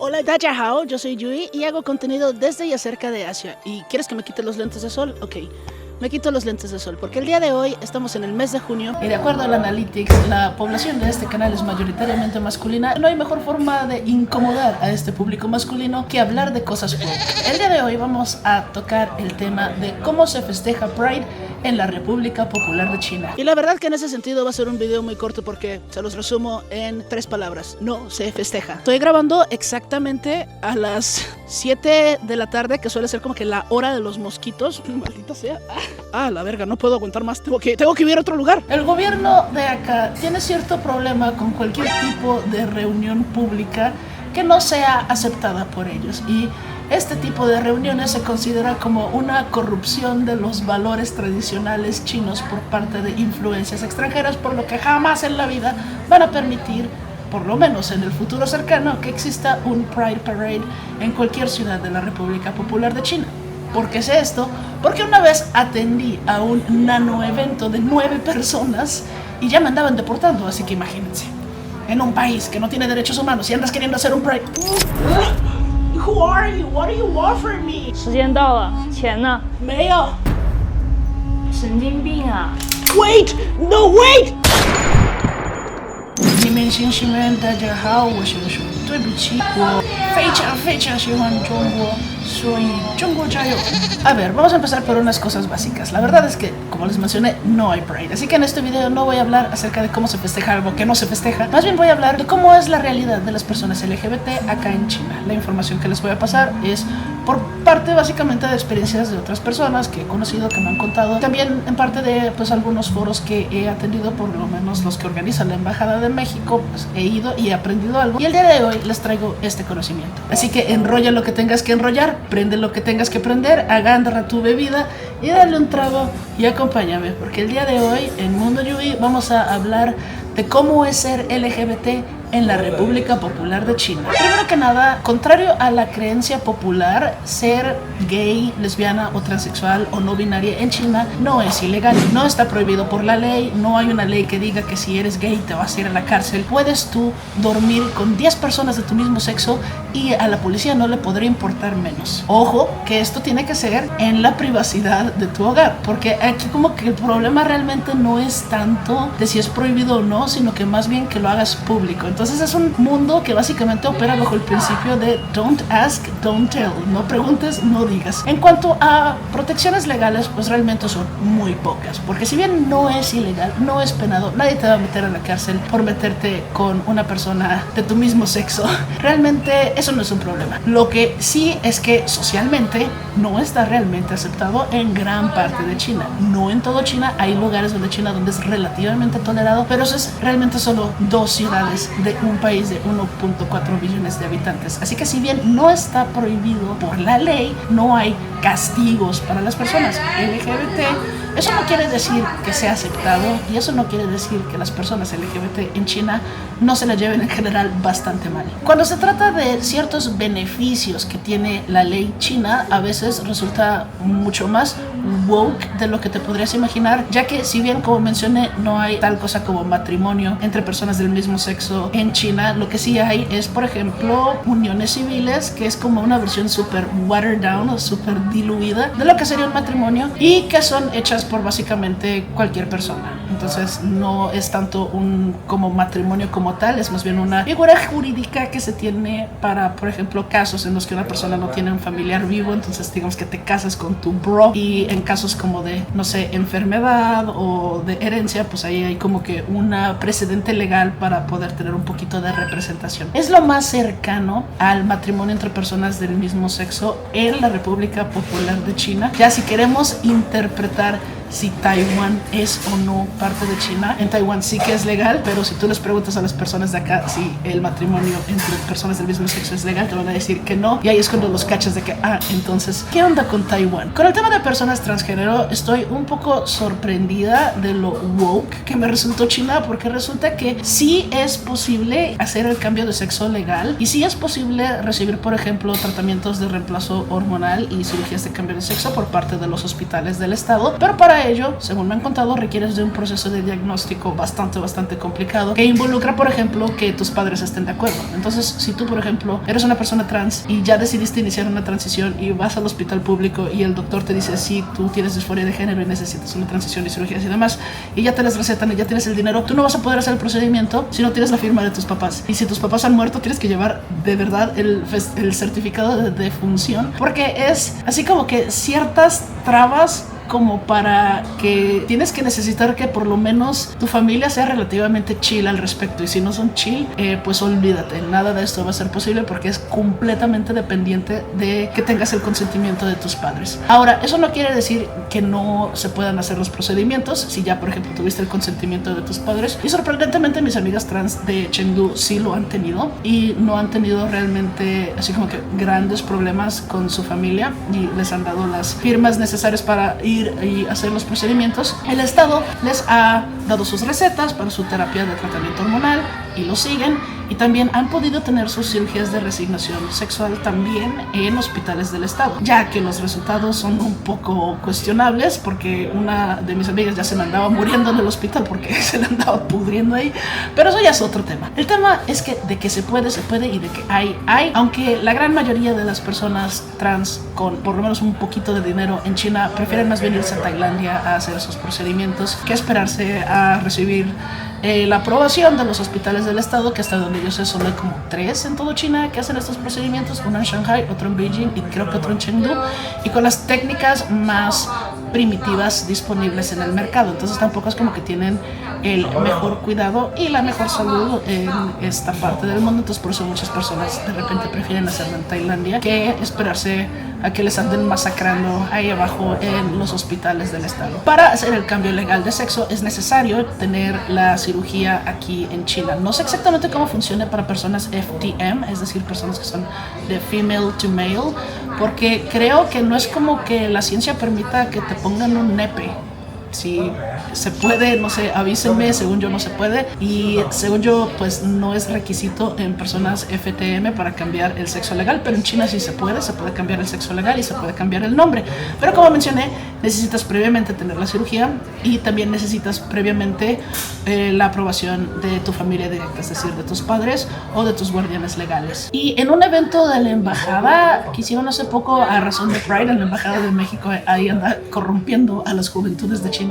Hola, Dajahao, yo soy Yui y hago contenido desde y acerca de Asia. ¿Y quieres que me quite los lentes de sol? Ok, me quito los lentes de sol porque el día de hoy estamos en el mes de junio y de acuerdo al Analytics, la población de este canal es mayoritariamente masculina. No hay mejor forma de incomodar a este público masculino que hablar de cosas woke. El día de hoy vamos a tocar el tema de cómo se festeja Pride en la República Popular de China. Y la verdad que en ese sentido va a ser un video muy corto porque se los resumo en 3 palabras. No se festeja. Estoy grabando exactamente a las 7 de la tarde, que suele ser como que la hora de los mosquitos. Maldita sea. La verga, no puedo aguantar más. Tengo que ir a otro lugar. El gobierno de acá tiene cierto problema con cualquier tipo de reunión pública que no sea aceptada por ellos. Y este tipo de reuniones se considera como una corrupción de los valores tradicionales chinos por parte de influencias extranjeras, por lo que jamás en la vida van a permitir, por lo menos en el futuro cercano, que exista un Pride Parade en cualquier ciudad de la República Popular de China. ¿Por qué sé esto? Porque una vez atendí a un nano evento de 9 personas y ya me andaban deportando, así que imagínense, en un país que no tiene derechos humanos y andas queriendo hacer un Pride. Who are you? What do you offer me? 时间到了，钱呢？没有。神经病啊！ Wait! No, wait! 你们新西兰大家好，我是说对不起，我非常喜欢中国，所以中国加油。A ver, vamos a empezar por unas cosas básicas. La verdad es que, como les mencioné, no hay Pride. Así que en este video no voy a hablar acerca de cómo se festeja algo que no se festeja. Más bien voy a hablar de cómo es la realidad de las personas LGBT acá en China. La información que les voy a pasar es por parte básicamente de experiencias de otras personas que he conocido, que me han contado. También en parte de pues algunos foros que he atendido, por lo menos los que organizan la Embajada de México, pues he ido y he aprendido algo. Y el día de hoy les traigo este conocimiento. Así que enrolla lo que tengas que enrollar, prende lo que tengas que prender, agarra tu bebida y dale un trago y acompáñame, porque el día de hoy en Mundo Yui vamos a hablar de cómo es ser LGBT en la República Popular de China. Primero que nada, contrario a la creencia popular, ser gay, lesbiana o transexual o no binaria en China no es ilegal, no está prohibido por la ley, no hay una ley que diga que si eres gay te vas a ir a la cárcel. Puedes tú dormir con 10 personas de tu mismo sexo y a la policía no le podría importar menos. Ojo, que esto tiene que ser en la privacidad de tu hogar, porque aquí como que el problema realmente no es tanto de si es prohibido o no, sino que más bien que lo hagas público. Entonces es un mundo que básicamente opera bajo el principio de don't ask, don't tell. No preguntes, no digas. En cuanto a protecciones legales, pues realmente son muy pocas, porque si bien no es ilegal, no es penado, nadie te va a meter a la cárcel por meterte con una persona de tu mismo sexo. Realmente eso no es un problema. Lo que sí es que socialmente no está realmente aceptado en gran parte de China. No en todo China, hay lugares de China donde es relativamente tolerado, pero eso es realmente solo 2 ciudades de un país de 1.4 billones de habitantes. Así que si bien no está prohibido por la ley, no hay castigos para las personas LGBT. Eso no quiere decir que sea aceptado y eso no quiere decir que las personas LGBT en China no se la lleven en general bastante mal. Cuando se trata de ciertos beneficios que tiene la ley china, a veces resulta mucho más woke de lo que te podrías imaginar, ya que si bien, como mencioné, no hay tal cosa como matrimonio entre personas del mismo sexo en China, lo que sí hay es, por ejemplo, uniones civiles, que es como una versión súper watered down o súper diluida de lo que sería un matrimonio y que son hechas por básicamente cualquier persona. Entonces no es tanto un como matrimonio como tal, es más bien una figura jurídica que se tiene para, por ejemplo, casos en los que una persona no tiene un familiar vivo, entonces digamos que te casas con tu bro, y en casos como de, no sé, enfermedad o de herencia, pues ahí hay como que una precedente legal para poder tener un poquito de representación. Es lo más cercano al matrimonio entre personas del mismo sexo en la República Popular de China. Ya si queremos interpretar si Taiwán es o no parte de China, en Taiwán sí que es legal, pero si tú les preguntas a las personas de acá si el matrimonio entre personas del mismo sexo es legal, te van a decir que no, y ahí es cuando los cachas de que, entonces, ¿qué onda con Taiwán? Con el tema de personas transgénero estoy un poco sorprendida de lo woke que me resultó China, porque resulta que sí es posible hacer el cambio de sexo legal y sí es posible recibir, por ejemplo, tratamientos de reemplazo hormonal y cirugías de cambio de sexo por parte de los hospitales del estado, pero para para ello, según me han contado, requieres de un proceso de diagnóstico bastante complicado que involucra, por ejemplo, que tus padres estén de acuerdo. Entonces, si tú, por ejemplo, eres una persona trans y ya decidiste iniciar una transición y vas al hospital público y el doctor te dice, sí, tú tienes disforia de género y necesitas una transición y cirugías y demás, y ya te las recetan y ya tienes el dinero, tú no vas a poder hacer el procedimiento si no tienes la firma de tus papás. Y si tus papás han muerto, tienes que llevar de verdad el certificado de defunción, porque es así como que ciertas trabas como para que tienes que necesitar que por lo menos tu familia sea relativamente chill al respecto, y si no son chill, pues olvídate, nada de esto va a ser posible porque es completamente dependiente de que tengas el consentimiento de tus padres. Ahora, eso no quiere decir que no se puedan hacer los procedimientos si ya, por ejemplo, tuviste el consentimiento de tus padres, y sorprendentemente mis amigas trans de Chengdu sí lo han tenido y no han tenido realmente así como que grandes problemas con su familia y les han dado las firmas necesarias para ir y hacer los procedimientos. El Estado les ha dado sus recetas para su terapia de tratamiento hormonal y lo siguen, y también han podido tener sus cirugías de resignación sexual también en hospitales del Estado, ya que los resultados son un poco cuestionables porque una de mis amigas ya se me andaba muriendo en el hospital porque se le andaba pudriendo ahí, pero eso ya es otro tema. El tema es que de que se puede y de que hay, aunque la gran mayoría de las personas trans con por lo menos un poquito de dinero en China prefieren más bien irse a Tailandia a hacer esos procedimientos que esperarse a recibir la aprobación de los hospitales del Estado, que hasta donde yo sé solo hay como 3 en todo China que hacen estos procedimientos, uno en Shanghai, otro en Beijing y creo que otro en Chengdu, y con las técnicas más primitivas disponibles en el mercado. Entonces tampoco es como que tienen el mejor cuidado y la mejor salud en esta parte del mundo. Entonces por eso muchas personas de repente prefieren hacerlo en Tailandia que esperarse a que les anden masacrando ahí abajo en los hospitales del Estado. Para hacer el cambio legal de sexo es necesario tener la cirugía aquí en China. No sé exactamente cómo funciona para personas FTM, es decir, personas que son de female to male, porque creo que no es como que la ciencia permita que te pongan un nepe. Si se puede, no sé, avísenme, según yo no se puede, y según yo pues no es requisito en personas FTM para cambiar el sexo legal, pero en China sí se puede cambiar el sexo legal y se puede cambiar el nombre, pero como mencioné, necesitas previamente tener la cirugía y también necesitas previamente la aprobación de tu familia directa, es decir, de tus padres o de tus guardianes legales. Y en un evento de la embajada que hicieron hace poco a razón de Pride en la embajada de México, ahí anda corrompiendo a las juventudes de China,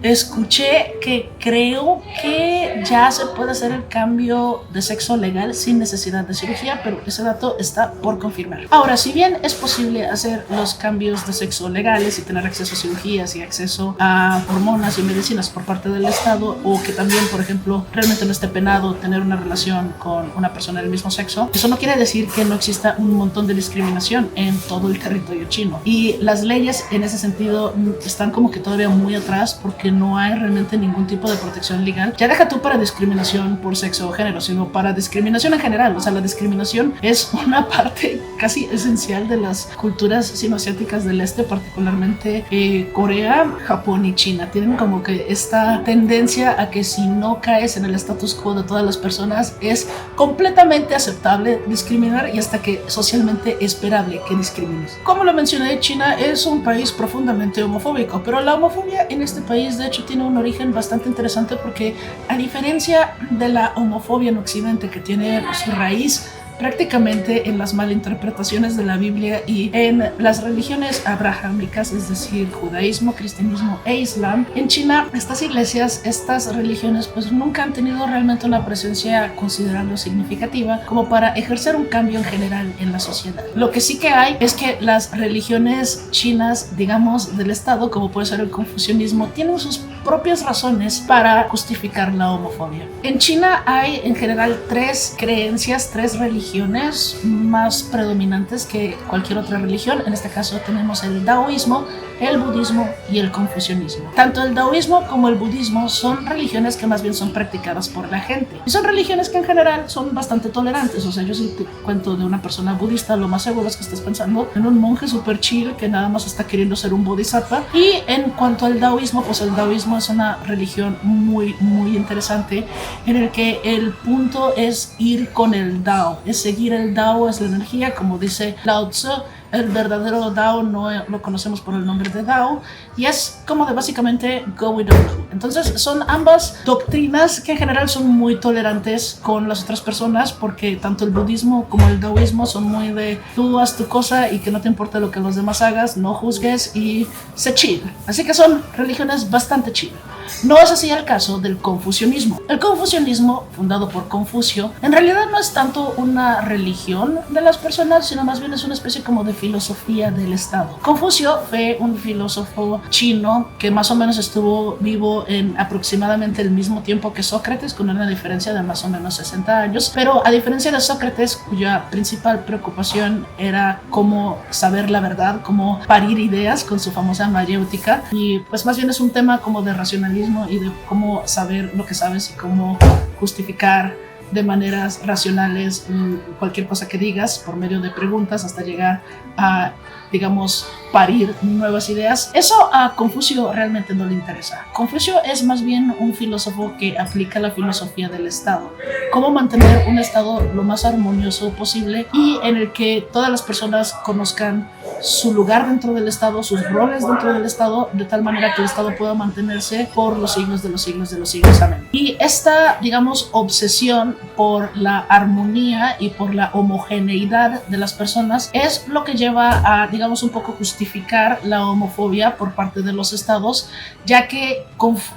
escuché que creo que ya se puede hacer el cambio de sexo legal sin necesidad de cirugía, pero ese dato está por confirmar. Ahora, si bien es posible hacer los cambios de sexo legales y tener acceso a cirugías y acceso a hormonas y medicinas por parte del Estado, o que también, por ejemplo, realmente no esté penado tener una relación con una persona del mismo sexo, eso no quiere decir que no exista un montón de discriminación en todo el territorio chino, y las leyes en ese sentido están como que todavía muy atrás porque no hay realmente ningún tipo de protección legal. Ya deja tú para discriminación por sexo o género, sino para discriminación en general. O sea, la discriminación es una parte casi esencial de las culturas sinoasiáticas del este, particularmente Corea, Japón y China. Tienen como que esta tendencia a que si no caes en el status quo de todas las personas es completamente aceptable discriminar y hasta que socialmente esperable que discrimines. Como lo mencioné, China es un país profundamente homofóbico, pero la homofobia en este país de hecho tiene un origen bastante interesante porque, a diferencia de la homofobia en Occidente, que tiene su raíz prácticamente en las malinterpretaciones de la Biblia y en las religiones abrahámicas, es decir, judaísmo, cristianismo e islam, en China estas iglesias, estas religiones pues nunca han tenido realmente una presencia considerable o significativa como para ejercer un cambio en general en la sociedad. Lo que sí que hay es que las religiones chinas, digamos, del Estado, como puede ser el confucianismo, tienen sus propias razones para justificar la homofobia. En China hay en general 3 creencias, 3 religiones más predominantes que cualquier otra religión. En este caso tenemos el taoísmo, el budismo y el confucianismo. Tanto el taoísmo como el budismo son religiones que más bien son practicadas por la gente y son religiones que en general son bastante tolerantes. O sea, yo si te cuento de una persona budista, lo más seguro es que estés pensando en un monje super chill que nada más está queriendo ser un bodhisattva. Y en cuanto al taoísmo, pues el taoísmo es una religión muy interesante en el que el punto es ir con el Dao, es seguir el Dao, es la energía, como dice Lao Tzu, El verdadero Dao no lo conocemos por el nombre de Dao y es como de básicamente go with the flow. Entonces son ambas doctrinas que en general son muy tolerantes con las otras personas, porque tanto el budismo como el daoísmo son muy de tú haz tu cosa y que no te importe lo que los demás hagas, no juzgues y sé chill. Así que son religiones bastante chill. No es así el caso del confucianismo. El confucianismo, fundado por Confucio, en realidad no es tanto una religión de las personas, sino más bien es una especie como de filosofía del Estado. Confucio fue un filósofo chino que más o menos estuvo vivo en aproximadamente el mismo tiempo que Sócrates, con una diferencia de más o menos 60 años, pero a diferencia de Sócrates, cuya principal preocupación era cómo saber la verdad, cómo parir ideas con su famosa mayéutica, y pues más bien es un tema como de racionalismo y de cómo saber lo que sabes y cómo justificar de maneras racionales cualquier cosa que digas por medio de preguntas hasta llegar a, digamos, parir nuevas ideas. Eso a Confucio realmente no le interesa. Confucio es más bien un filósofo que aplica la filosofía del Estado, cómo mantener un Estado lo más armonioso posible y en el que todas las personas conozcan su lugar dentro del Estado, sus roles dentro del Estado, de tal manera que el Estado pueda mantenerse por los siglos de los siglos de los siglos. Amén. Y esta, digamos, obsesión por la armonía y por la homogeneidad de las personas es lo que lleva a, digamos, un poco justificar la homofobia por parte de los estados, ya que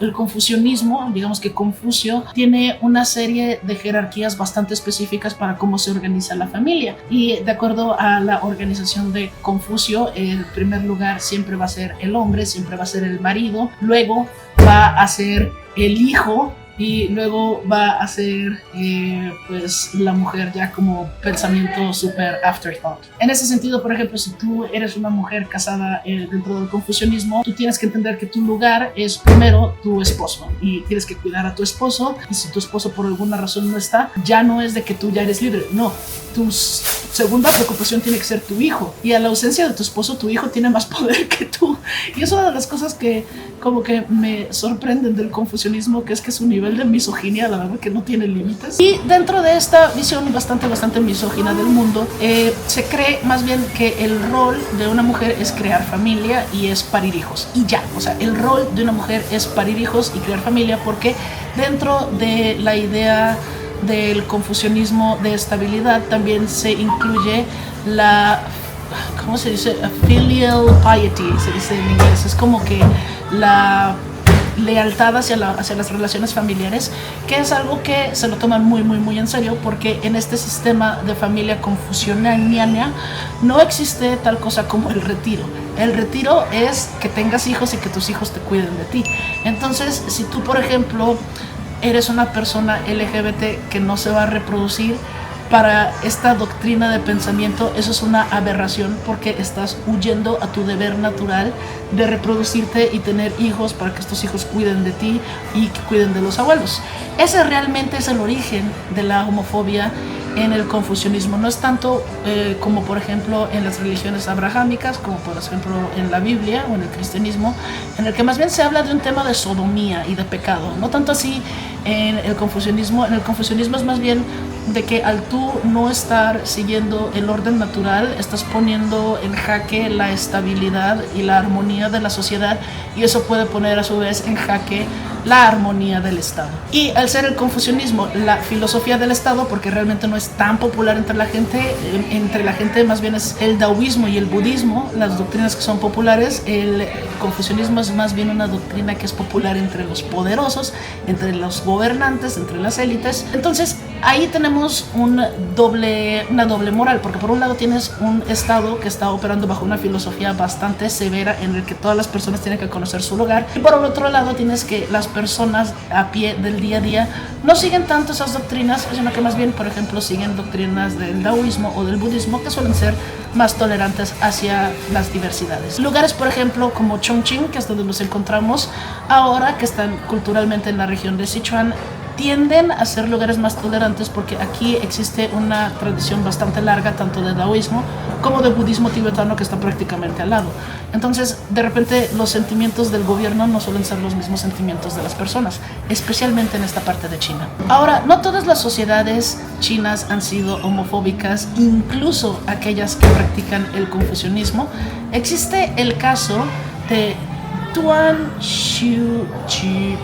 el confucianismo, digamos que Confucio, tiene una serie de jerarquías bastante específicas para cómo se organiza la familia. Y de acuerdo a la organización de Confucio, el primer lugar siempre va a ser el hombre, siempre va a ser el marido, luego va a ser el hijo, y luego va a ser pues la mujer, ya como pensamiento super afterthought. En ese sentido, por ejemplo, si tú eres una mujer casada dentro del confucianismo, tú tienes que entender que tu lugar es primero tu esposo y tienes que cuidar a tu esposo, y si tu esposo por alguna razón no está, ya no es de que tú ya eres libre, no, tu segunda preocupación tiene que ser tu hijo, y a la ausencia de tu esposo, tu hijo tiene más poder que tú. Y es una de las cosas que como que me sorprenden del confucianismo, que es que su nivel de misoginia, la verdad, que no tiene límites. Y dentro de esta visión bastante misógina del mundo, se cree más bien que el rol de una mujer es crear familia y es parir hijos, y ya, o sea, el rol de una mujer es parir hijos y crear familia, porque dentro de la idea del confucianismo de estabilidad también se incluye la, ¿cómo se dice? Filial piety, se dice en inglés. Es como que la lealtad hacia las relaciones familiares, que es algo que se lo toman muy en serio, porque en este sistema de familia confuciana no existe tal cosa como el retiro. El retiro es que tengas hijos y que tus hijos te cuiden de ti. Entonces, si tú, por ejemplo, eres una persona LGBT que no se va a reproducir, para esta doctrina de pensamiento eso es una aberración, porque estás huyendo a tu deber natural de reproducirte y tener hijos para que estos hijos cuiden de ti y que cuiden de los abuelos. Ese realmente es el origen de la homofobia en el confucianismo. No es tanto como por ejemplo en las religiones abrahámicas, como por ejemplo en la Biblia o en el cristianismo, en el que más bien se habla de un tema de sodomía y de pecado. No tanto así en el confucianismo. En el confucianismo es más bien de que al tú no estar siguiendo el orden natural, estás poniendo en jaque la estabilidad y la armonía de la sociedad, y eso puede poner a su vez en jaque la armonía del Estado. Y al ser el confucianismo la filosofía del Estado, porque realmente no es tan popular entre la gente más bien es el daoísmo y el budismo, las doctrinas que son populares. El confucianismo es más bien una doctrina que es popular entre los poderosos, entre los gobernantes, entre las élites. Entonces ahí tenemos una doble moral, porque por un lado tienes un Estado que está operando bajo una filosofía bastante severa en el que todas las personas tienen que conocer su lugar, y por el otro lado tienes que las personas a pie del día a día no siguen tanto esas doctrinas, sino que más bien, por ejemplo, siguen doctrinas del daoísmo o del budismo, que suelen ser más tolerantes hacia las diversidades. Lugares, por ejemplo, como Chongqing, que es donde nos encontramos ahora, que están culturalmente en la región de Sichuan, tienden a ser lugares más tolerantes porque aquí existe una tradición bastante larga tanto de taoísmo como de budismo tibetano que está prácticamente al lado. Entonces, de repente, los sentimientos del gobierno no suelen ser los mismos sentimientos de las personas, especialmente en esta parte de China. Ahora, no todas las sociedades chinas han sido homofóbicas, incluso aquellas que practican el confucianismo. Existe el caso de Tuan Xiu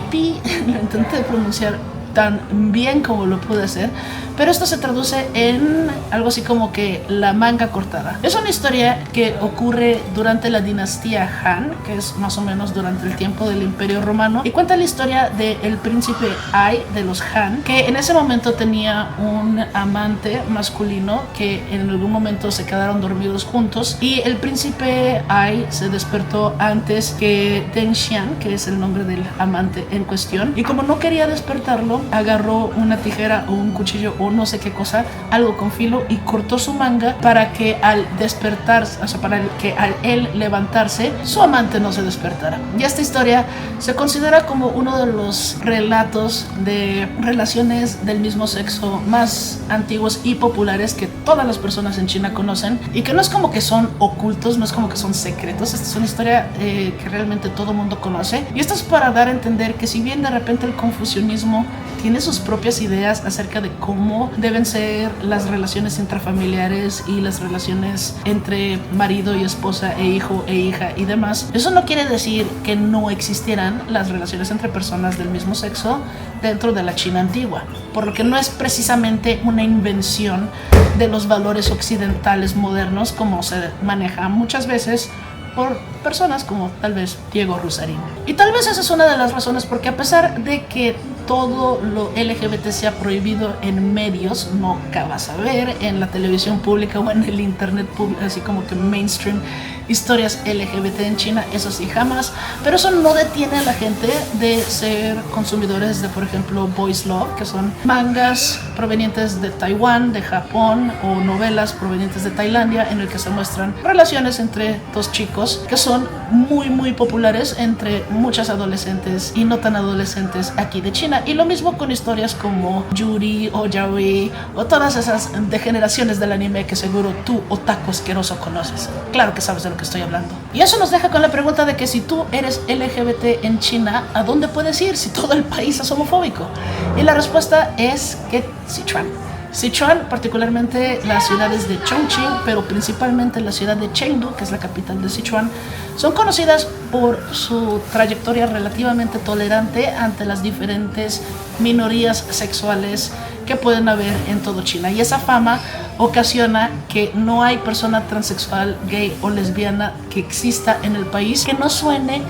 Pi, lo intenté pronunciar tan bien como lo pude hacer, pero esto se traduce en algo así como que la manga cortada. Es una historia que ocurre durante la dinastía Han, que es más o menos durante el tiempo del Imperio Romano, y cuenta la historia del príncipe Ai de los Han, que en ese momento tenía un amante masculino que en algún momento se quedaron dormidos juntos, y el príncipe Ai se despertó antes que Deng Xian, que es el nombre del amante en cuestión, y como no quería despertarlo, agarró una tijera o un cuchillo o no sé qué cosa, algo con filo, y cortó su manga para que al despertar, o sea, para que al él levantarse, su amante no se despertara. Y esta historia se considera como uno de los relatos de relaciones del mismo sexo más antiguos y populares que todas las personas en China conocen, y que no es como que son ocultos, no es como que son secretos. Esta es una historia que realmente todo mundo conoce, y esto es para dar a entender que si bien de repente el confucianismo tiene sus propias ideas acerca de cómo deben ser las relaciones intrafamiliares y las relaciones entre marido y esposa e hijo e hija y demás, eso no quiere decir que no existieran las relaciones entre personas del mismo sexo dentro de la China antigua, por lo que no es precisamente una invención de los valores occidentales modernos como se maneja muchas veces por personas como tal vez Diego Rusarín. Y tal vez esa es una de las razones porque a pesar de que todo lo LGBT sea prohibido en medios, no acabas a ver en la televisión pública o en el internet público, así como que mainstream, historias LGBT en China, eso sí, jamás. Pero eso no detiene a la gente de ser consumidores de, por ejemplo, Boys Love, que son mangas provenientes de Taiwán, de Japón, o novelas provenientes de Tailandia, en el que se muestran relaciones entre dos chicos que son muy populares entre muchas adolescentes y no tan adolescentes aquí de China. Y lo mismo con historias como Yuri o Yaoi o todas esas degeneraciones del anime que seguro tú, otaku asqueroso, conoces. Claro que sabes de lo que estoy hablando. Y eso nos deja con la pregunta de que si tú eres LGBT en China, ¿a dónde puedes ir si todo el país es homofóbico? Y la respuesta es que Sichuan. Sichuan, particularmente las ciudades de Chongqing, pero principalmente la ciudad de Chengdu, que es la capital de Sichuan, son conocidas por su trayectoria relativamente tolerante ante las diferentes minorías sexuales que pueden haber en todo China. Y esa fama ocasiona que no hay persona transexual, gay o lesbiana que exista en el país que no sueñe,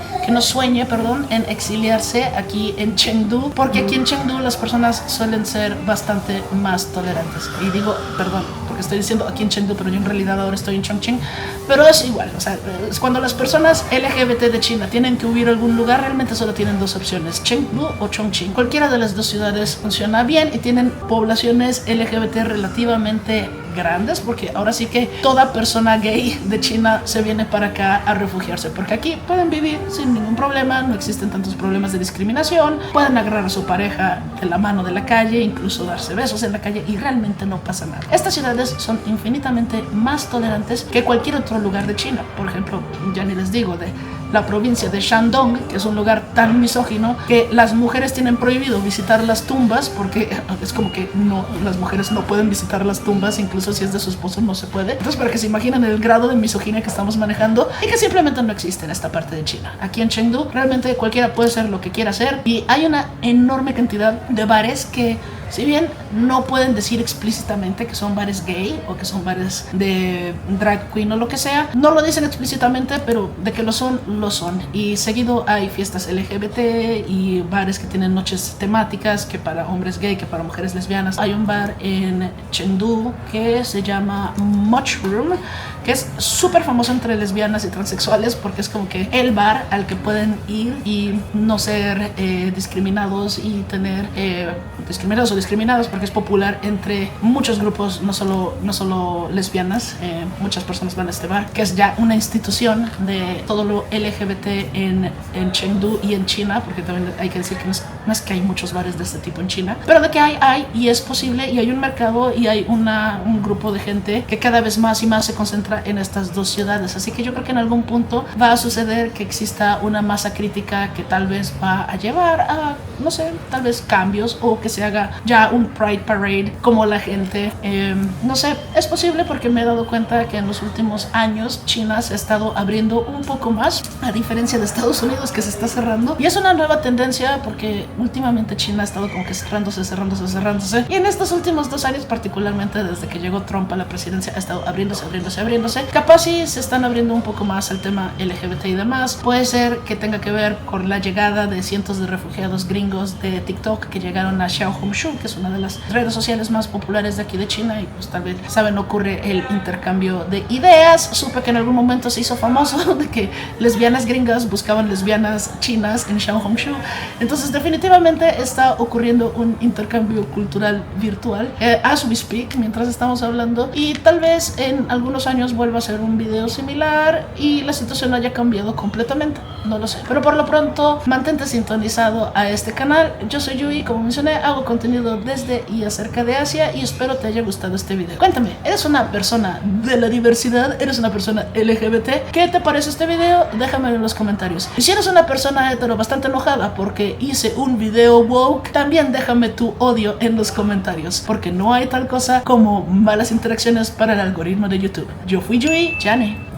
en exiliarse aquí en Chengdu, porque aquí en Chengdu las personas suelen ser bastante más tolerantes. Y digo, perdón, porque estoy diciendo aquí en Chengdu, pero yo en realidad ahora estoy en Chongqing, pero es igual, o sea, es cuando las personas LGBT de China tienen que huir a algún lugar, realmente solo tienen dos opciones, Chengdu o Chongqing. Cualquiera de las dos ciudades funciona bien y tienen poblaciones LGBT relativamente grandes, porque ahora sí que toda persona gay de China se viene para acá a refugiarse, porque aquí pueden vivir sin ningún problema, no existen tantos problemas de discriminación, pueden agarrar a su pareja de la mano de la calle, incluso darse besos en la calle y realmente no pasa nada. Estas ciudades son infinitamente más tolerantes que cualquier otro lugar de China. Por ejemplo, ya ni les digo de la provincia de Shandong, que es un lugar tan misógino que las mujeres tienen prohibido visitar las tumbas, porque es como que no, las mujeres no pueden visitar las tumbas, incluso si es de su esposo no se puede. Entonces, para que se imaginen el grado de misoginia que estamos manejando y que simplemente no existe en esta parte de China. Aquí en Chengdu realmente cualquiera puede ser lo que quiera hacer, y hay una enorme cantidad de bares que, si bien no pueden decir explícitamente que son bares gay o que son bares de drag queen o lo que sea, no lo dicen explícitamente, pero de que lo son, lo son. Y seguido hay fiestas LGBT y bares que tienen noches temáticas, que para hombres gay, que para mujeres lesbianas. Hay un bar en Chengdu que se llama Mushroom, que es súper famoso entre lesbianas y transexuales, porque es como que el bar al que pueden ir y no ser discriminados y tener discriminados o discriminadas, porque es popular entre muchos grupos, no solo lesbianas. Muchas personas van a este bar, que es ya una institución de todo lo LGBT en Chengdu y en China, porque también hay que decir que no No es que hay muchos bares de este tipo en China, pero de que hay y es posible, y hay un mercado y hay un grupo de gente que cada vez más y más se concentra en estas dos ciudades. Así que yo creo que en algún punto va a suceder que exista una masa crítica que tal vez va a llevar a, no sé, tal vez cambios, o que se haga ya un Pride Parade como la gente. No sé, es posible porque me he dado cuenta que en los últimos años China se ha estado abriendo un poco más, a diferencia de Estados Unidos, que se está cerrando. Y es una nueva tendencia porque últimamente China ha estado como que cerrándose. Y en estos últimos 2 años, particularmente desde que llegó Trump a la presidencia, ha estado abriéndose. Capaz sí se están abriendo un poco más al tema LGBT y demás. Puede ser que tenga que ver con la llegada de cientos de refugiados gringos de TikTok que llegaron a Xiaohongshu, que es una de las redes sociales más populares de aquí de China, y pues tal vez saben, ocurre el intercambio de ideas. Supe que en algún momento se hizo famoso de que lesbianas gringas buscaban lesbianas chinas en Xiaohongshu. Entonces definitivamente está ocurriendo un intercambio cultural virtual as we speak, mientras estamos hablando, y tal vez en algunos años vuelva a ser un video similar y la situación haya cambiado completamente, no lo sé. Pero por lo pronto, mantente sintonizado a este canal. Yo soy Yui, como mencioné, hago contenido desde y acerca de Asia, y espero te haya gustado este video. Cuéntame, ¿eres una persona de la diversidad? ¿Eres una persona LGBT? ¿Qué te parece este video? Déjamelo en los comentarios. Y si eres una persona hetero bastante enojada porque hice un video woke, también déjame tu odio en los comentarios, porque no hay tal cosa como malas interacciones para el algoritmo de YouTube. Yo fui Yui, Jane.